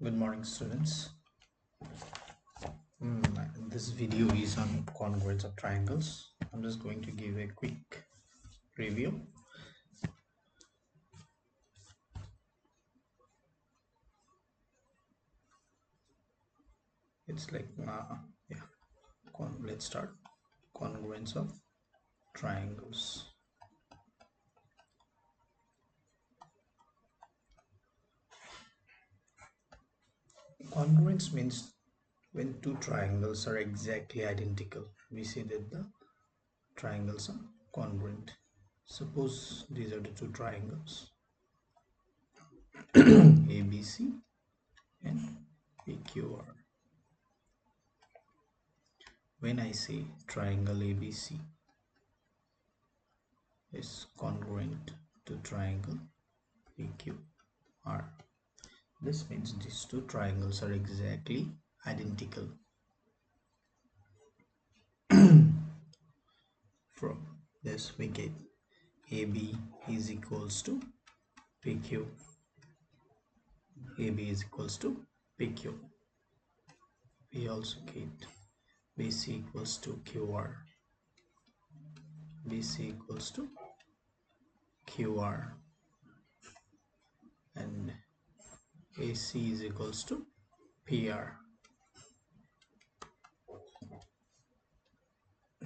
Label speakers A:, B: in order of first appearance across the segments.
A: Good morning, students. This video is on congruence of triangles. I'm just going to give a quick review. It's like, let's start. Congruence of triangles. Congruence means when two triangles are exactly identical, we say that the triangles are congruent. Suppose these are the two triangles ABC and PQR. When I say triangle ABC is congruent to triangle PQR, this means these two triangles are exactly identical. From this we get AB is equals to PQ. AB is equals to PQ. We also get BC equals to QR. BC equals to QR. And AC is equals to PR.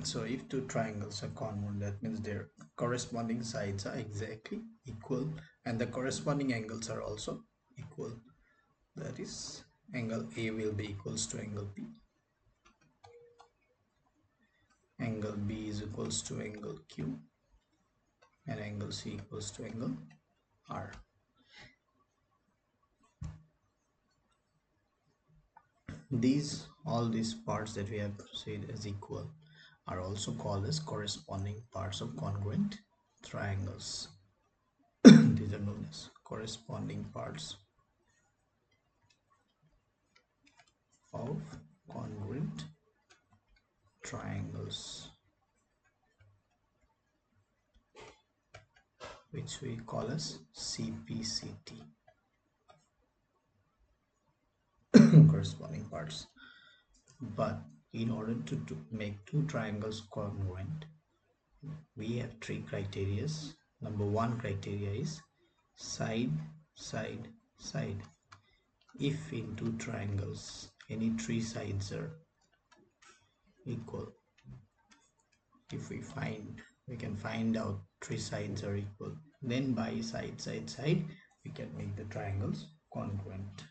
A: So if two triangles are congruent, that means their corresponding sides are exactly equal and the corresponding angles are also equal. That is, angle A will be equals to angle B. Angle B is equals to angle Q. And angle C equals to angle R. All these parts that we have said as equal are also called as corresponding parts of congruent triangles. These are known as corresponding parts of congruent triangles, which we call as CPCT. Corresponding parts. But in order to make two triangles congruent, we have three criteria. Number one criteria is side, side, side. If in two triangles any three sides are equal, if we can find out three sides are equal, then by side, side, side, we can make the triangles congruent.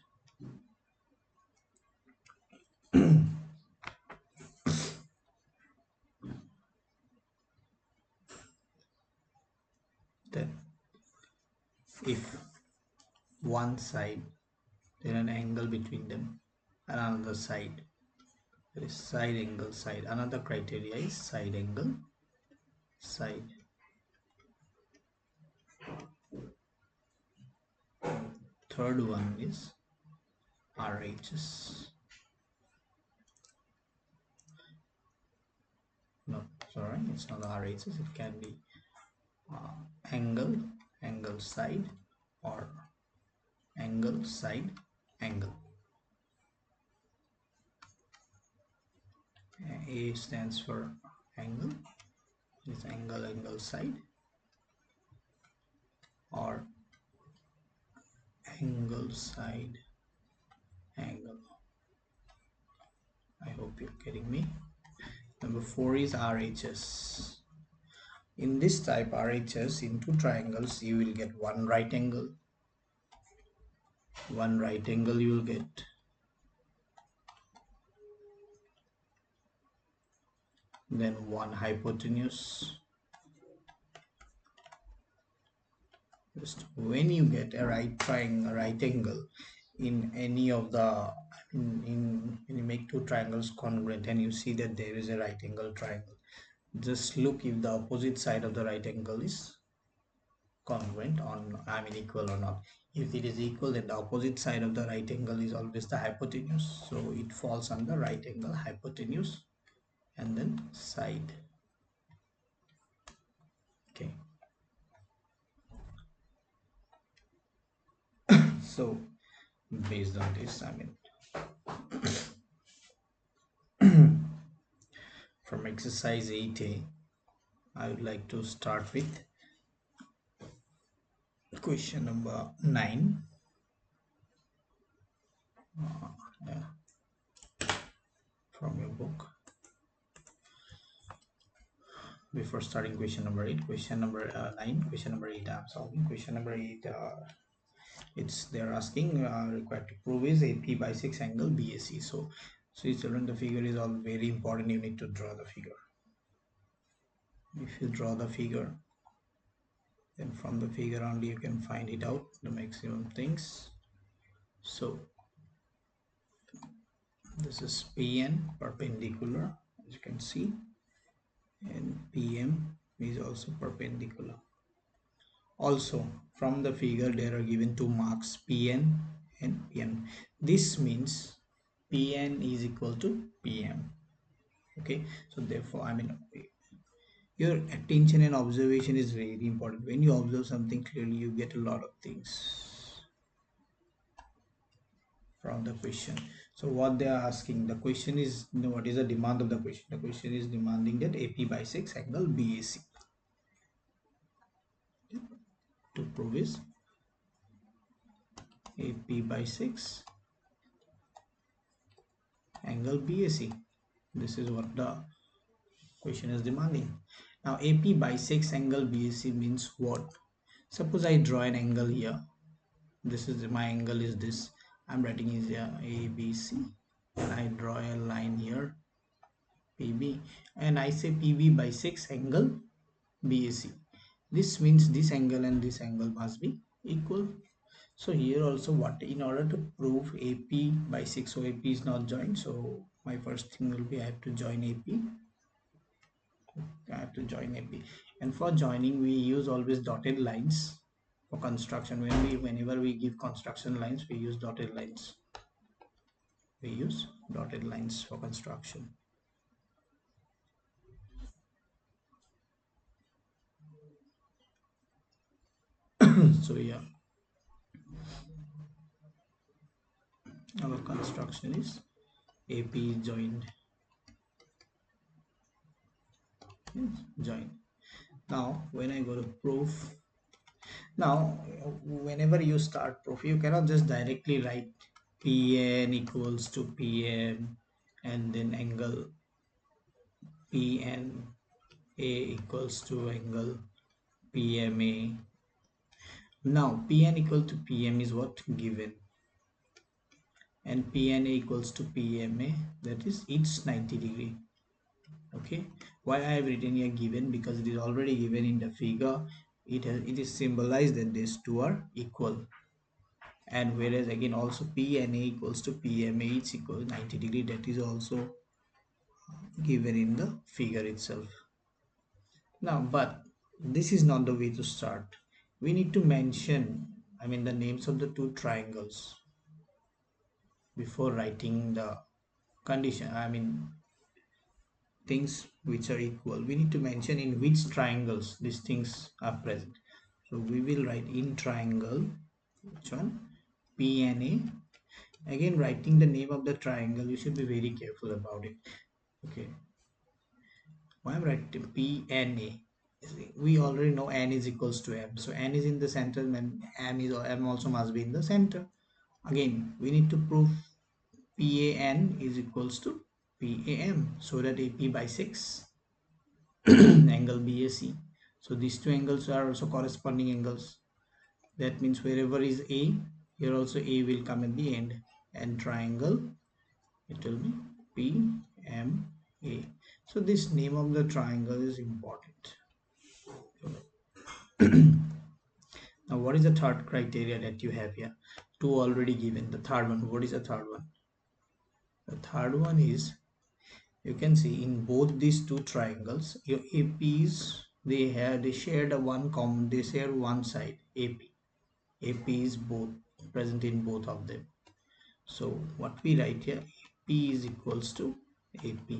A: Then if one side, then an angle between them, and another side, there is side angle side. Another criteria is side angle side. Third one is RHS. No, sorry, it's not RHS. It can be angle side, or angle side angle. A stands for angle, is angle side, or angle side angle. I hope you're getting me. Number 4 is RHS. In this type RHS, in two triangles you will get one right angle. One right angle you will get. Then one hypotenuse. Just when you get a right triangle, right angle in any of the when you make two triangles congruent and you see that there is a right angle triangle, just look if the opposite side of the right angle is congruent on equal or not. If it is equal, then the opposite side of the right angle is always the hypotenuse, so it falls under right angle, hypotenuse, and then side. Okay. So based on this. I mean, from exercise 8a, I would like to start with question number 9. Yeah, from your book. Before starting question number 8, question number 9, question number 8 I'm solving. Question number 8, it's they're asking required to prove is AP by 6 angle BAC. So children, the figure is all very important. You need to draw the figure. If you draw the figure, then from the figure only you can find it out, the maximum things. So this is PN, perpendicular, as you can see, and PM is also perpendicular. Also from the figure there are given two marks, PN and PM. This means PN is equal to PM. Okay, so therefore, I mean, your attention and observation is very important. When you observe something clearly, you get a lot of things from the question. So what they are asking, the question is, what is the demand of the question? The question is demanding that AP by 6 angle BAC. To prove is AP by 6 angle BAC. This is what the question is demanding. Now AP by 6 angle BAC means what? Suppose I draw an angle here. This is my angle is this. I'm writing is here ABC, and I draw a line here PB, and I say PB by 6 angle BAC. This means this angle and this angle must be equal. So here also, what in order to prove AP by 6, so AP is not joined, so my first thing will be I have to join AP. I have to join AP, and for joining we use always dotted lines for construction. Whenever we give construction lines, we use dotted lines. We use dotted lines for construction. So yeah, our construction is AP is joined. Yes, joined. Now when I go to proof, now whenever you start proof, you cannot just directly write PN equals to PM and then angle PNA equals to angle PMA. Now PN equal to PM is what given, and PNA equals to PMA, that is it's 90 degree. Okay, why I have written here given? Because it is already given in the figure. It is symbolized that these two are equal, and whereas again also PNA equals to PMA, it's equal 90 degree, that is also given in the figure itself. Now but this is not the way to start. We need to mention, I mean, the names of the two triangles before writing the condition. I mean, things which are equal, we need to mention in which triangles these things are present. So we will write in triangle, which one? PNA. Again, writing the name of the triangle, you should be very careful about it. Okay, why I'm writing PNA? We already know N is equals to M, so N is in the center, and M also must be in the center. Again, we need to prove PAN is equals to PAM, so that AP by 6 angle BAC. So these two angles are also corresponding angles. That means wherever is A, here also A will come at the end, and triangle, it will be PMA. So this name of the triangle is important. Now what is the third criteria that you have here? Two already given. The third one, what is the third one? The third one is, you can see in both these two triangles, your APs, they shared a one common, they share one side. AP is both present in both of them. So what we write here, AP is equals to AP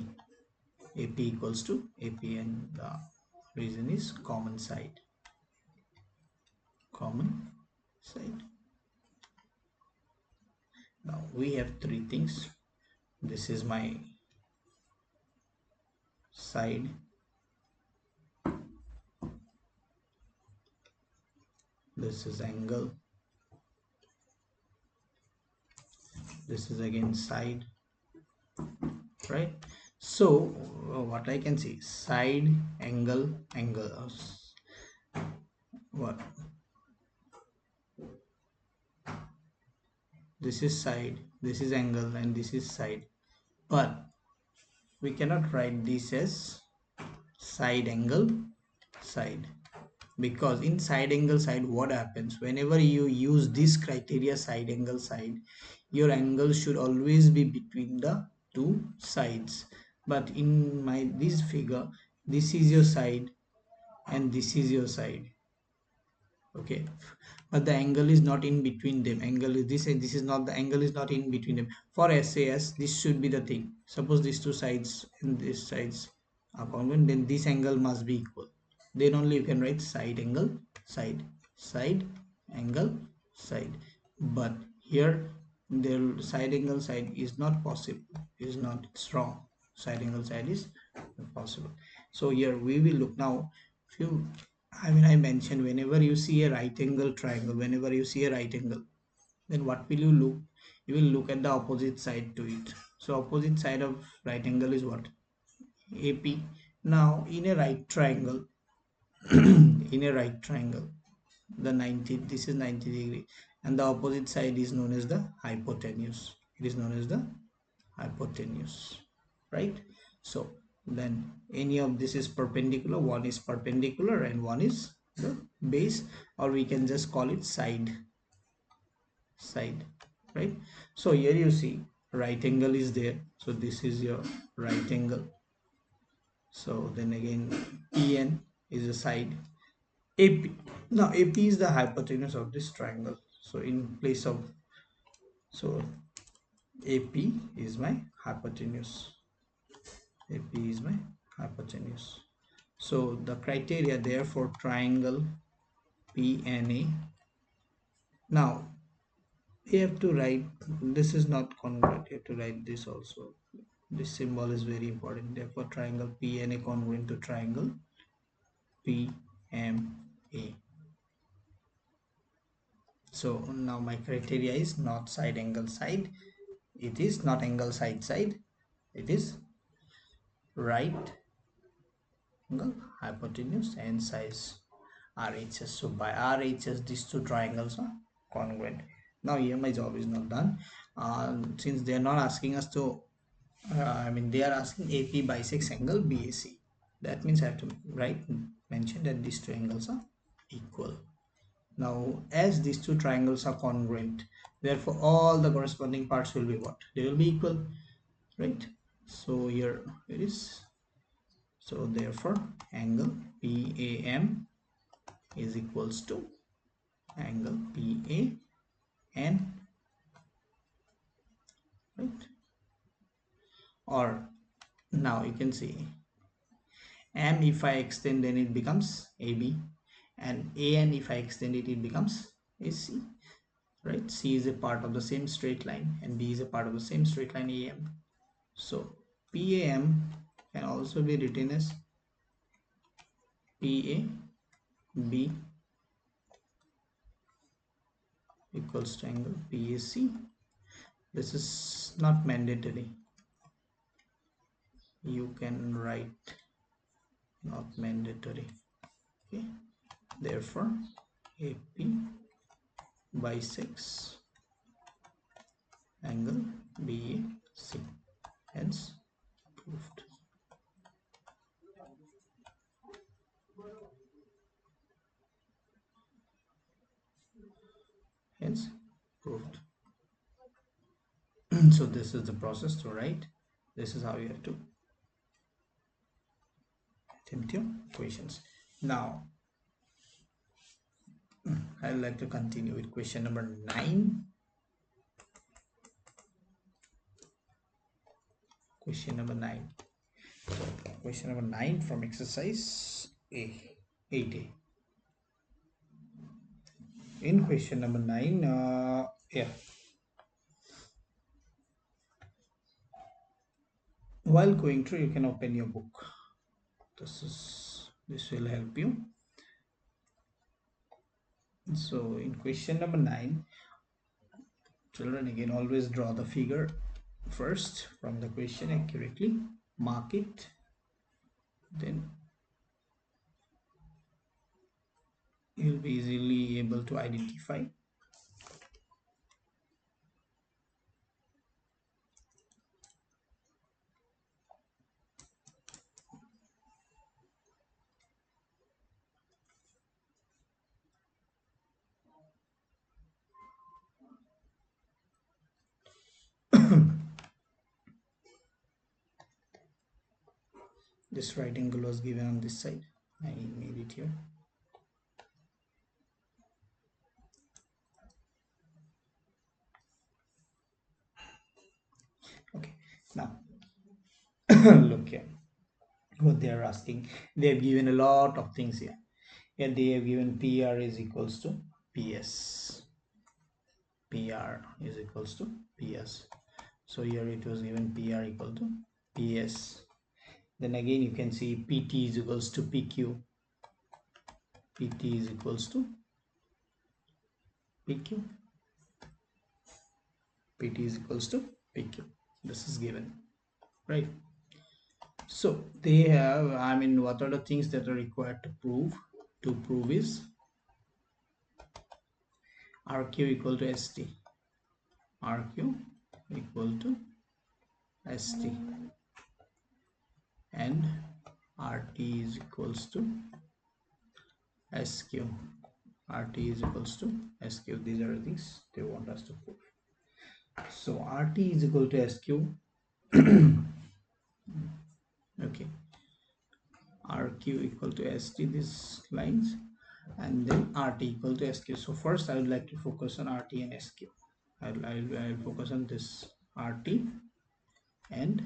A: equals to AP, and the reason is common side. we have three things. This is my side, this is angle, this is again side, right? So what I can see, side, angle, what, this is side, this is angle, and this is side. But we cannot write this as side angle side, because in side angle side, what happens whenever you use this criteria, side angle side, your angle should always be between the two sides. But in my this figure, this is your side and this is your side, okay, but the angle is not in between them. Angle is this, and this is not, the angle is not in between them. For SAS, this should be the thing. Suppose these two sides and these sides are congruent, then this angle must be equal. Then only you can write side angle side, side angle side. But here the side angle side is not possible, is not, it's wrong. Side angle side is not possible. So here we will look now few, I mean, I mentioned whenever you see a right angle triangle, whenever you see a right angle, then what will you look? You will look at the opposite side to it. So opposite side of right angle is what? AP. Now in a right triangle, in a right triangle, the 90, this is 90 degree, and the opposite side is known as the hypotenuse. It is known as the hypotenuse, right? So then any of this is perpendicular, one is perpendicular and one is the base, or we can just call it side, right? So here you see right angle is there, so this is your right angle. So then again PN is a side, AP, now AP is the hypotenuse of this triangle. So in place of, so AP is my hypotenuse, AP is my hypotenuse. So the criteria there for triangle PNA, now we have to write, this is not congruent, you have to write this also. This symbol is very important. Therefore triangle PNA congruent to triangle PMA. So now my criteria is not side angle side, it is not angle side side, it is right angle hypotenuse and size RHS. So by RHS these two triangles are congruent. Now here my job is not done, since they are not asking us to I mean they are asking AP bisects angle BAC. That means I have to write, mention that these two angles are equal. Now as these two triangles are congruent, therefore all the corresponding parts will be what? They will be equal, right? So here it is. So therefore angle PAM is equals to angle PAN, right? Or now you can see M, if I extend then it becomes AB, and AN, if I extend it, it becomes AC, right? C is a part of the same straight line and B is a part of the same straight line AM. So PAM can also be written as PAB equals to angle PAC. This is not mandatory, you can write not mandatory, okay? Therefore AP bisects angle BAC, hence proved. Hence proved. So this is the process to write. This is how you have to attempt your questions. Now I'd like to continue with question number 9. Question number 9. So question number 9 from exercise A, 8A. In question number 9, yeah, While going through, you can open your book. This will help you. So in question number 9, children, again, always draw the figure first from the question accurately, mark it, then you'll be easily able to identify. This right angle was given on this side. I made it here. Okay, now look here. What they are asking, they have given a lot of things here. Here they have given PR is equals to PS. PR is equals to PS. So here it was given PR equal to PS. Then again you can see PT is equals to PQ. PT is equals to PQ. PT is equals to PQ. This is given, right? So they have, I mean, what are the things that are required to prove? To prove is RQ equal to ST. RQ equal to ST. And RT is equals to SQ. RT is equals to SQ. These are the things they want us to prove. So RT is equal to SQ. Okay. RQ equal to ST, these lines, and then RT equal to SQ. So first I would like to focus on RT and SQ. I'll focus on this RT and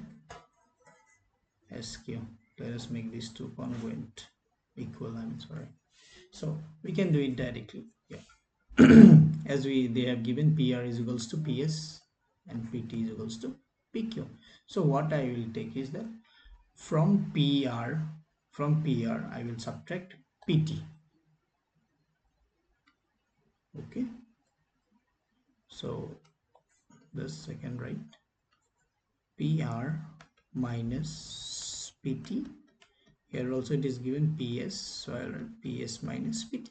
A: SQ. Let us make these two congruent, equal, I'm sorry. So we can do it directly. Yeah. As they have given PR is equals to PS and PT is equals to PQ. So what I will take is that from PR I will subtract PT. Okay. So this second, right? PR minus PT. Here also it is given PS, so I'll write PS minus PT.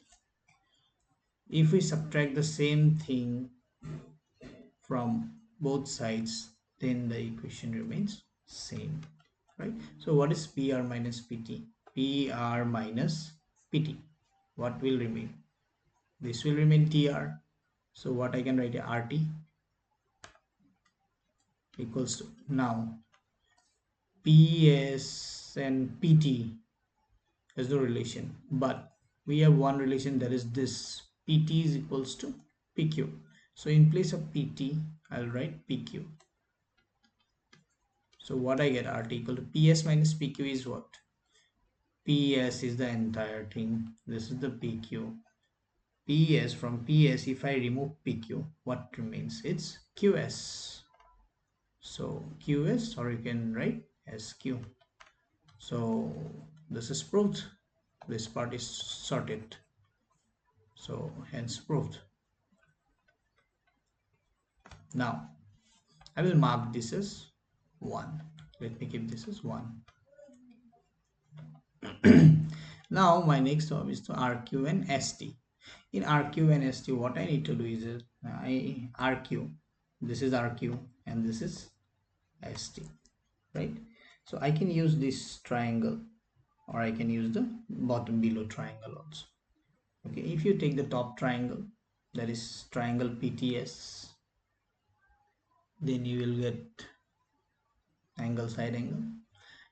A: If we subtract the same thing from both sides, then the equation remains same, right? So what is PR minus PT? PR minus PT. What will remain? This will remain TR. So what I can write here, RT equals to, now PS and PT has no relation, but we have one relation, that is this PT is equals to PQ. So in place of PT I'll write PQ. So what I get, RT equal to PS minus PQ is what? PS is the entire thing, this is the PQ. PS, from PS if I remove PQ, what remains? It's QS. So QS, or you can write SQ. So this is proved, this part is sorted, so hence proved. Now I will mark this as 1. Let me keep this as 1. Now my next job is to RQ and ST. In RQ and ST, what I need to do is RQ, this is RQ and this is ST, right? So I can use this triangle, or I can use the bottom below triangle also. Okay, if you take the top triangle, that is triangle PTS, then you will get angle side angle,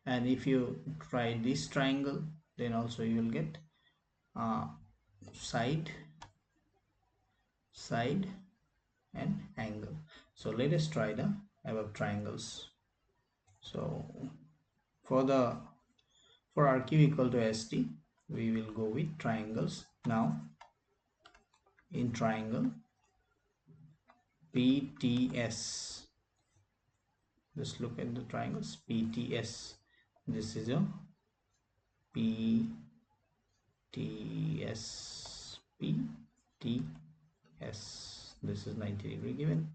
A: and if you try this triangle, then also you will get side and angle. So let us try the above triangles. So for RQ equal to ST, we will go with triangles. Now in triangle PTS, Just look at the triangles PTS. This is a PTS, PTS. This is 90 degree given,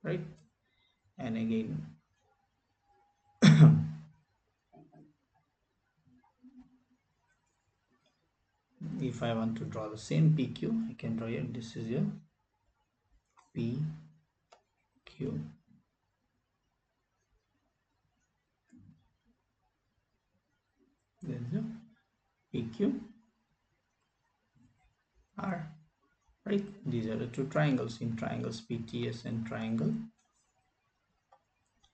A: right? And again, if I want to draw the same PQ, I can draw here. This is your PQ. This is your PQ R, right? These are the two triangles in triangles PTS and triangle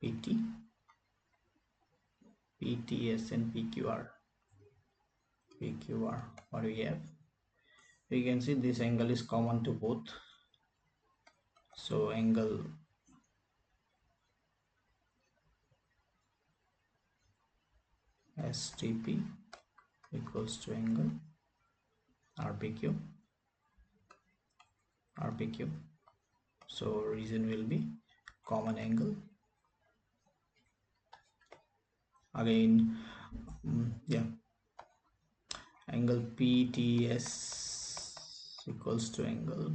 A: PTS and PQR. What do we have? We can see this angle is common to both. So angle STP equals to angle RPQ. So reason will be common angle. Again, angle PTS equals to angle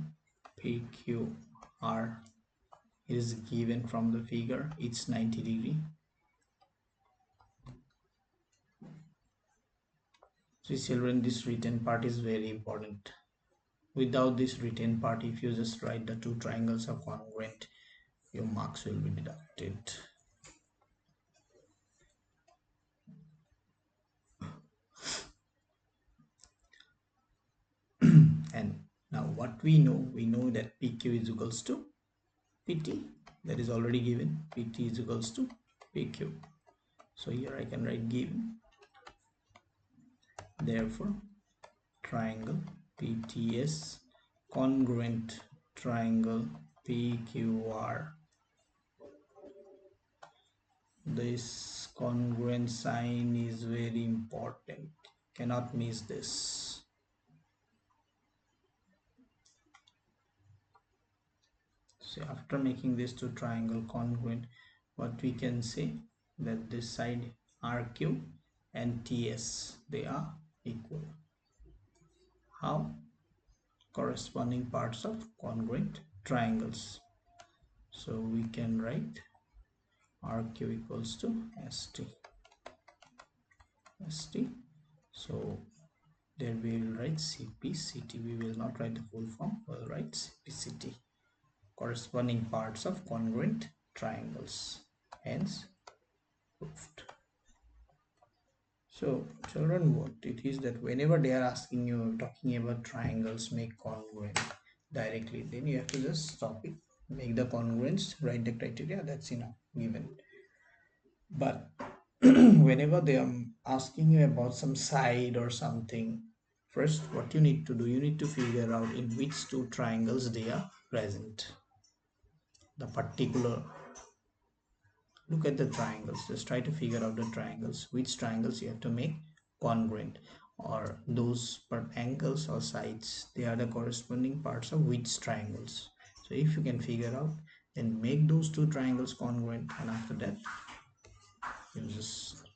A: PQR is given from the figure. It's 90 degree. So children, this written part is very important. Without this written part, if you just write the two triangles are congruent, your marks will be deducted. And now what we know that PQ is equals to PT. That is already given. PT is equals to PQ. So here I can write given. Therefore, triangle PTS congruent triangle PQR. This congruent sign is very important. Cannot miss this. So after making this two triangle congruent, what we can say that this side RQ and TS, they are equal. How? Corresponding parts of congruent triangles. So we can write RQ equals to ST. So there we will write CPCT. We will not write the full form. We'll write CPCT. Corresponding parts of congruent triangles. Hence proved. So children, what it is that whenever they are asking you, talking about triangles make congruent directly, then you have to just stop it, make the congruence, write the criteria, that's enough, given. But whenever they are asking you about some side or something, first what you need to do, you need to figure out in which two triangles they are present. The particular, look at the triangles, just try to figure out the triangles, which triangles you have to make congruent, or those angles or sides, they are the corresponding parts of which triangles. So if you can figure out, then make those two triangles congruent, and after that you just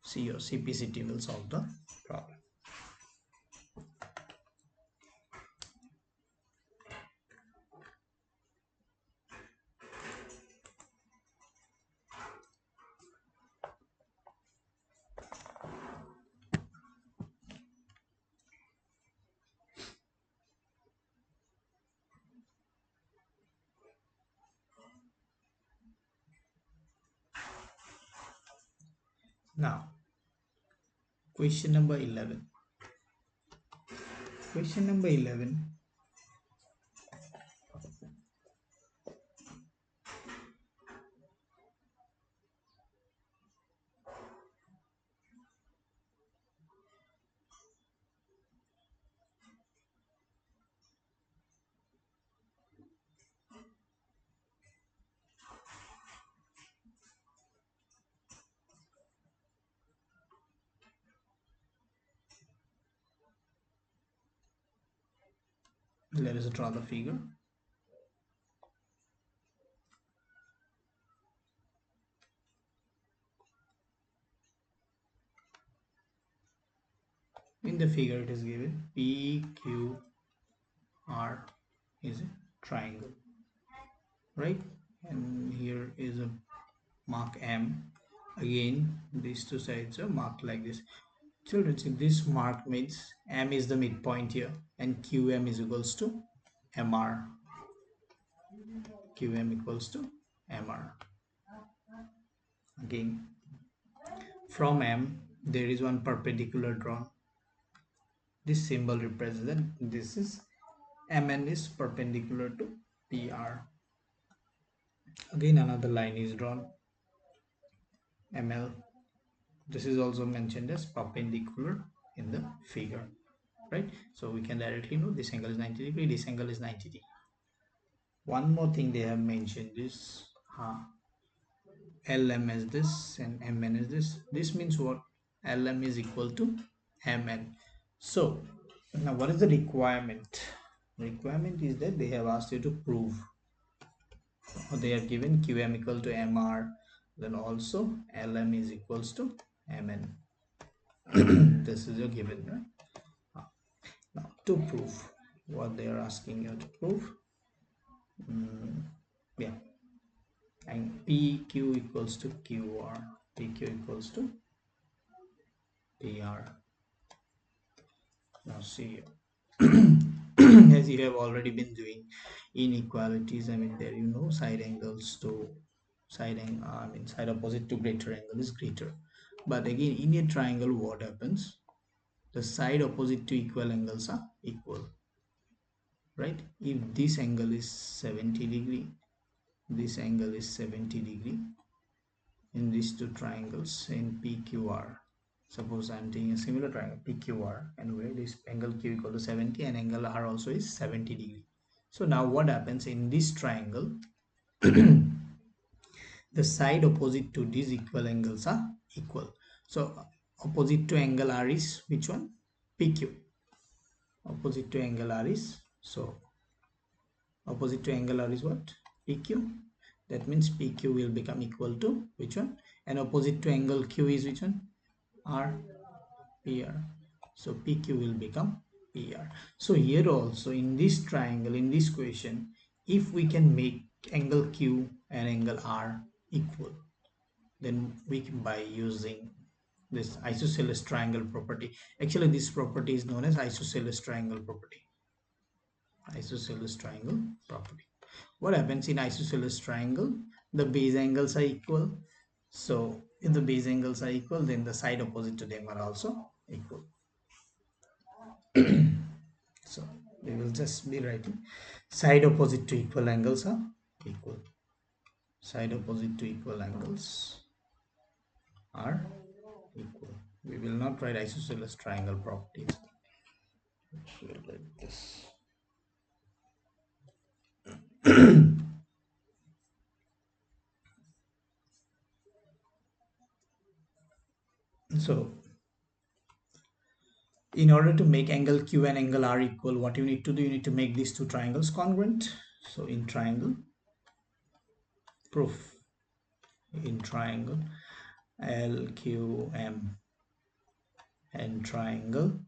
A: see your CPCT will solve the problem. Now, question number 11. Question number 11. Let us draw the figure. in the figure it is given PQR is a triangle, right? And here is a mark M. Again, these two sides are marked like this. Children, see this mark means M is the midpoint here, and QM is equals to MR. QM equals to MR. Again, from M there is one perpendicular drawn. This symbol represents this is MN is perpendicular to PR. Again, another line is drawn, ML. This is also mentioned as perpendicular in the figure, right? So we can directly know this angle is 90 degree, this angle is 90 degree. One more thing they have mentioned is LM is this and MN is this. This means what? LM is equal to MN. So now what is the requirement? Requirement is that they have asked you to prove, or they have given QM equal to MR, then also LM is equals to MN. This is a given, right? Now to prove what they are asking you to prove, yeah, and PQ equals to QR, PQ equals to PR. Now see, as you have already been doing inequalities, I mean there you know side angles to side angle, I mean side opposite to greater angle is greater. But again in a triangle what happens? The side opposite to equal angles are equal, right? If this angle is 70 degree, this angle is 70 degree in these two triangles in PQR. Suppose I'm taking a similar triangle PQR, and where this angle Q equal to 70 and angle R also is 70 degree. So now what happens in this triangle? The side opposite to these equal angles are equal. So opposite to angle R is which one? PQ. Opposite to angle R is, so opposite to angle R is what? PQ. That means PQ will become equal to which one? And opposite to angle Q is which one? R, PR. So PQ will become PR. So here also in this triangle, in this question, if we can make angle Q and angle R equal, then we can, by using this isosceles triangle property. Actually this property is known as isosceles triangle property. Isosceles triangle property. What happens in isosceles triangle? The base angles are equal. So if the base angles are equal, then the side opposite to them are also equal. So we will just be writing side opposite to equal angles are equal. Side opposite to equal angles are equal. We will not write isosceles triangle properties. We will write this. So in order to make angle Q and angle R equal, what you need to do, you need to make these two triangles congruent. So in triangle, proof in triangle LQM and triangle,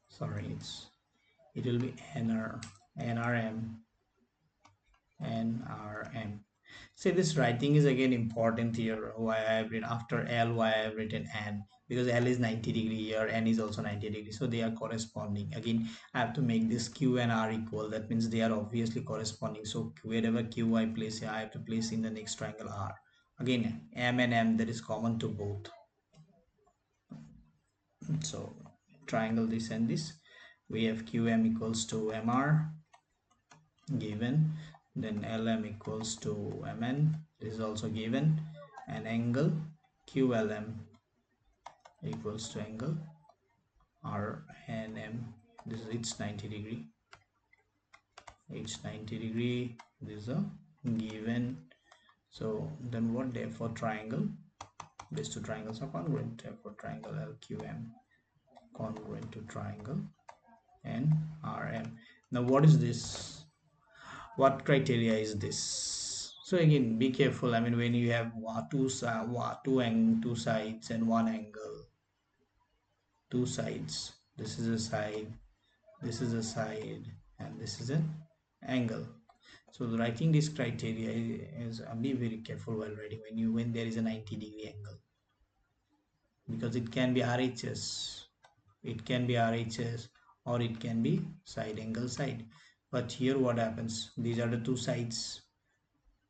A: sorry, it will be NRM. See, this writing is again important here. Why I have written after L, why I have written N, because L is 90 degree here, N is also 90 degree, so they are corresponding. Again I have to make this Q and R equal, that means they are obviously corresponding. So wherever Q I place here, I have to place in the next triangle R. Again M and M, that is common to both. So triangle this and this, we have QM equals to MR given, then LM equals to MN, this is also given, and angle QLM equals to angle RNM, this is it's 90 degree, it's 90 degree, this is a given. So then what, therefore triangle, these two triangles are congruent, therefore triangle LQM congruent to triangle NRM. Now what is this? What criteria is this? So again be careful, I mean when you have two sides and one angle, two sides. This is a side, this is a side, and this is an angle. So writing this criteria is be very careful while writing when there is a 90-degree angle, because it can be RHS, it can be RHS, or it can be side angle side. But here what happens, these are the two sides,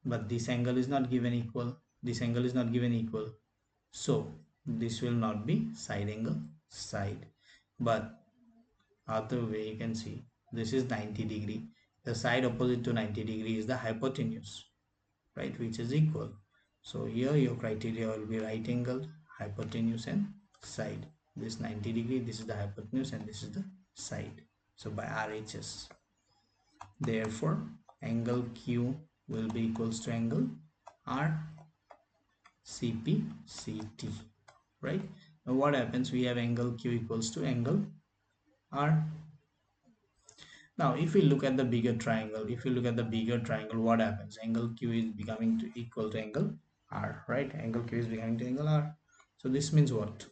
A: but this angle is not given equal, this angle is not given equal, so this will not be side angle side. But other way you can see, this is 90-degree, the side opposite to 90-degree is the hypotenuse, right, which is equal. So here your criteria will be right angle, hypotenuse, and side. This 90-degree, this is the hypotenuse, and this is the side. So by RHS, therefore angle Q will be equals to angle RCPCT, right? Now what happens, we have angle Q equals to angle R. Now if we look at the bigger triangle, what happens, angle Q is becoming to equal to angle R, right? Angle Q is becoming to angle R. So this means what,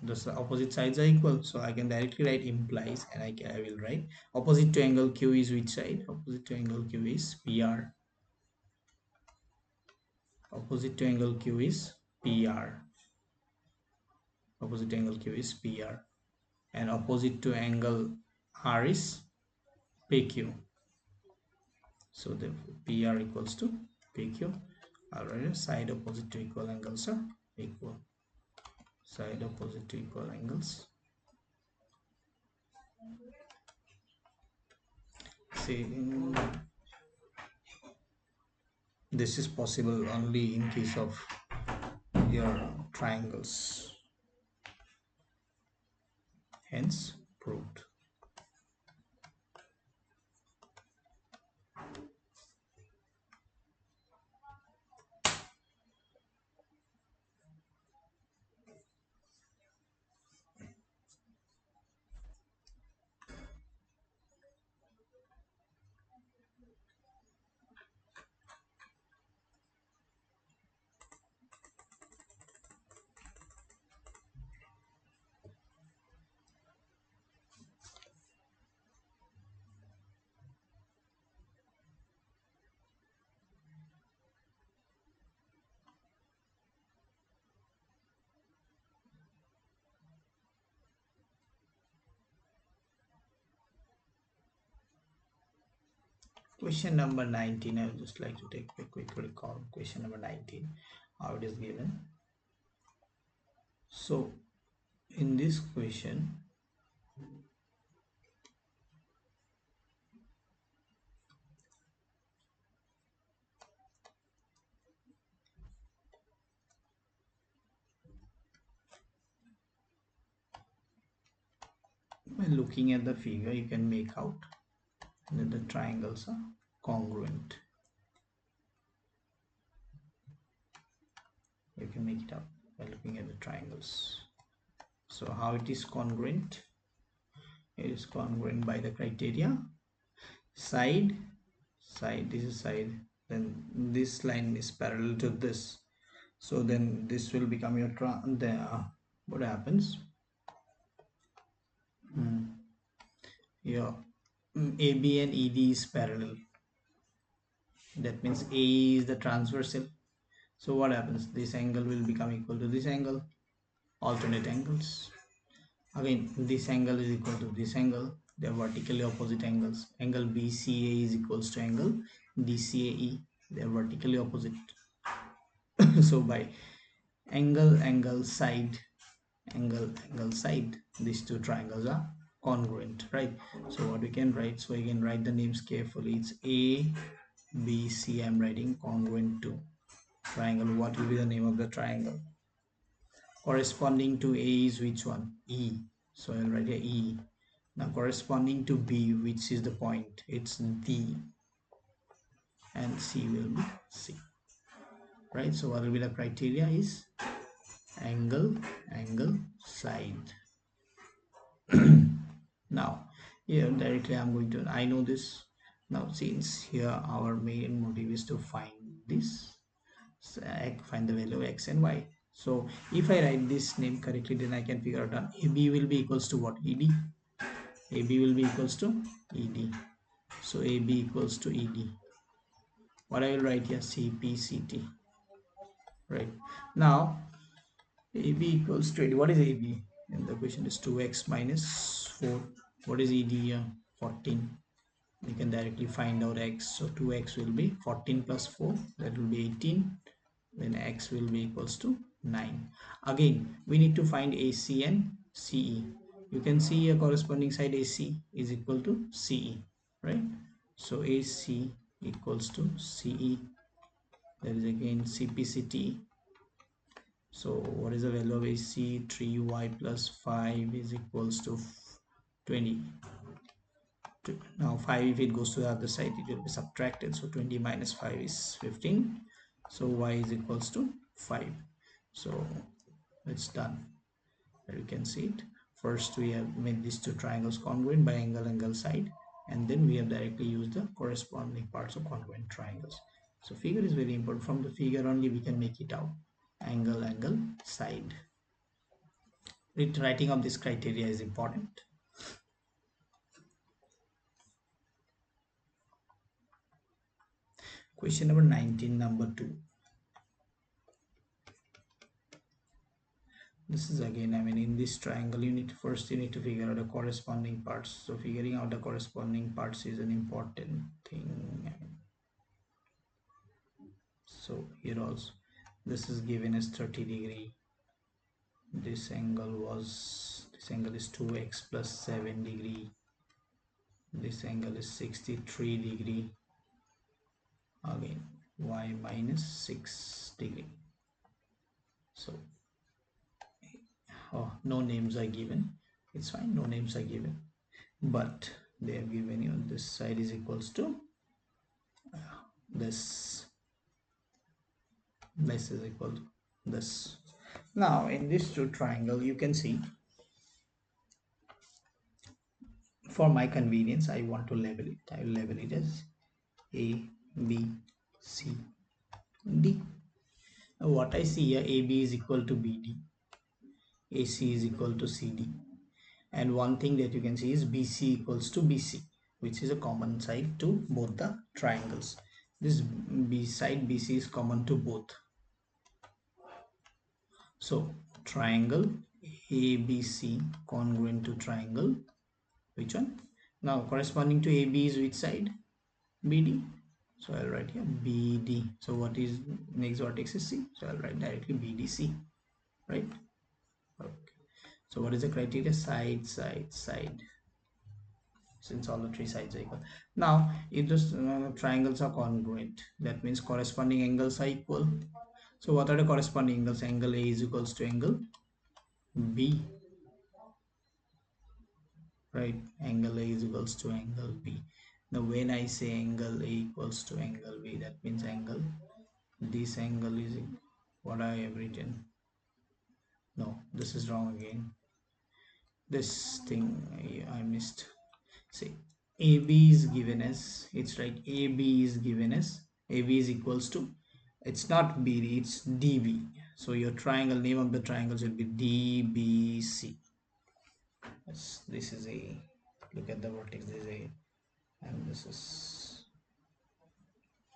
A: the opposite sides are equal, so I can directly write implies, and I will write opposite to angle Q is which side, opposite to angle Q is PR, opposite to angle Q is PR, opposite to angle Q is PR, and opposite to angle R is PQ. So the PR equals to PQ. Alright, side opposite to equal angles are equal. Side opposite to equal angles. See, this is possible only in case of your triangles. Hence, proved. Question number 19, I would just like to take a quick recall. Question number 19, how it is given. So in this question, by looking at the figure, you can make out that the triangles are congruent. You can make it up by looking at the triangles. So how it is congruent? It is congruent by the criteria side, this is side, then this line is parallel to this, so then this will become your what happens, your AB and ED is parallel, that means A is the transversal. So what happens, this angle will become equal to this angle, alternate angles. Again, this angle is equal to this angle, they are vertically opposite angles. Angle BCA is equals to angle DCAE, they are vertically opposite. So by angle side, these two triangles are congruent, right? So what we can write, so we can write the names carefully. It's A B C, I'm writing congruent to triangle. What will be the name of the triangle corresponding to A is which one? E. So I'll write a E. Now corresponding to B, which is the point, it's D, and C will be C, right? So what will be the criteria is angle side. Now here directly I'm going to, I know this. Now since here our main motive is to find this, so find the value of x and y, So if I write this name correctly, then I can figure out AB will be equals to what? ED. AB will be equals to ED. So AB equals to ED. What I will write here? CPCT. Right. Now AB equals to ED. What is AB? And the question is 2x minus 4. What is ED here? 14. We can directly find out x. So 2x will be 14 plus 4. That will be 18. Then x will be equals to 9. Again, we need to find AC and CE. You can see a corresponding side AC is equal to CE, right? So AC equals to CE. That is again CPCT. So what is the value of AC? 3y plus 5 is equals to 20. Now 5, if it goes to the other side, it will be subtracted. So 20 minus 5 is 15. So y is equals to 5. So it's done. There you can see it. First we have made these two triangles congruent by angle side, and then we have directly used the corresponding parts of congruent triangles. So figure is very important. From the figure only we can make it out. Angle side. Writing of this criteria is important. Question number 19, number 2. This is again, in this triangle you need to figure out the corresponding parts. So figuring out the corresponding parts is an important thing. So here also this is given as 30 degree. This angle is 2x plus 7 degree. This angle is 63 degree. Again y minus 6 degree. So no names are given. It's fine, no names are given, but they have given you this side is equals to this is equal to this. Now in this two triangle you can see, for my convenience I want to label it. I will label it as A, B, C, D. Now what I see here, AB is equal to BD, AC is equal to CD, and one thing that you can see is BC equals to BC, which is a common side to both the triangles. This B side BC is common to both. So triangle ABC congruent to triangle, which one? Now corresponding to AB is which side? BD. So I'll write here BD. So what is next vertex is C. So I'll write directly BDC, right? Okay. So what is the criteria? Side, side, side. Since all the three sides are equal. Now if the triangles are congruent, that means corresponding angles are equal. So what are the corresponding angles? Angle A is equals to angle B, right? Angle A is equals to angle B. Now when I say angle A equals to angle B, that means angle, this angle is what I have written. No, this is wrong again. This thing I missed. See, AB is given as, it's right, AB is given as, AB is equals to, it's not BD, it's DB. So your triangle, name of the triangles will be DBC. Yes, this is A, look at the vertex, this is A, and this is,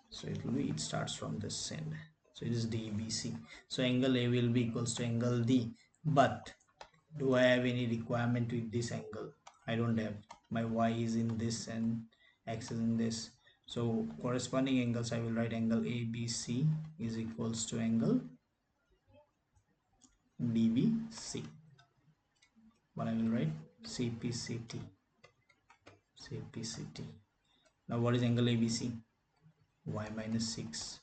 A: so it will be, it starts from this end. So it is DBC. So angle A will be equals to angle D. But do I have any requirement with this angle? I don't have. My y is in this and x is in this. So corresponding angles, I will write angle ABC is equals to angle DBC. But I will write CPCT. CPCT. Now what is angle ABC? Y minus 6.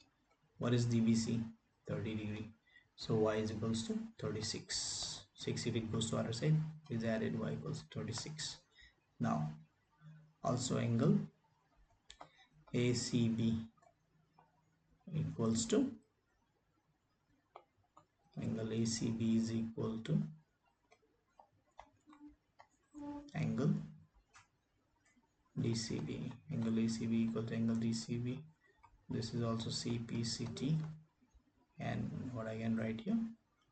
A: What is DBC? 30 degree. So y is equals to 36. 6 if it goes to other side is added, y equals 36. Now also angle ACB equals to, angle ACB is equal to angle DCB. Angle ACB equal to angle DCB. This is also CPCT, and what I can write here,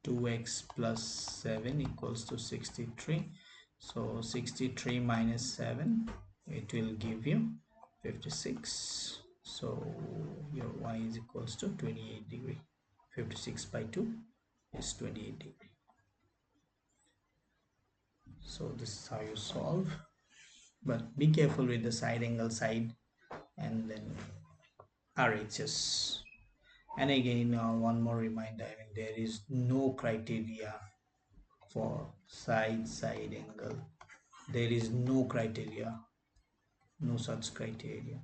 A: 2x plus 7 equals to 63. So 63 minus 7, it will give you 56. So your y is equals to 28 degree. 56 by 2 is 28 degree. So this is how you solve, but be careful with the side angle side and then RHS. And again, one more reminder, I mean, there is no criteria for side angle. There is no criteria, no such criteria,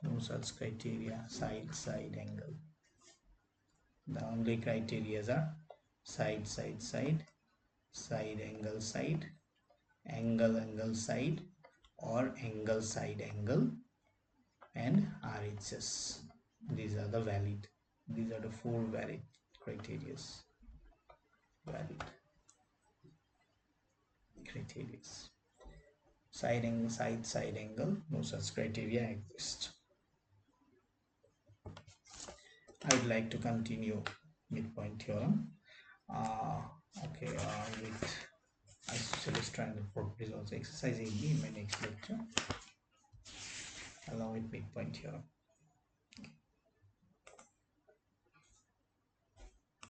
A: no such criteria side angle. The only criteria are side angle side, angle side, or angle side angle, and RHS. These are the valid. These are the 4 valid criteria. Valid criteria. Side angle, side angle, no such criteria exist. I would like to continue midpoint theorem. With isosceles triangle properties also exercise in my next lecture along with midpoint theorem.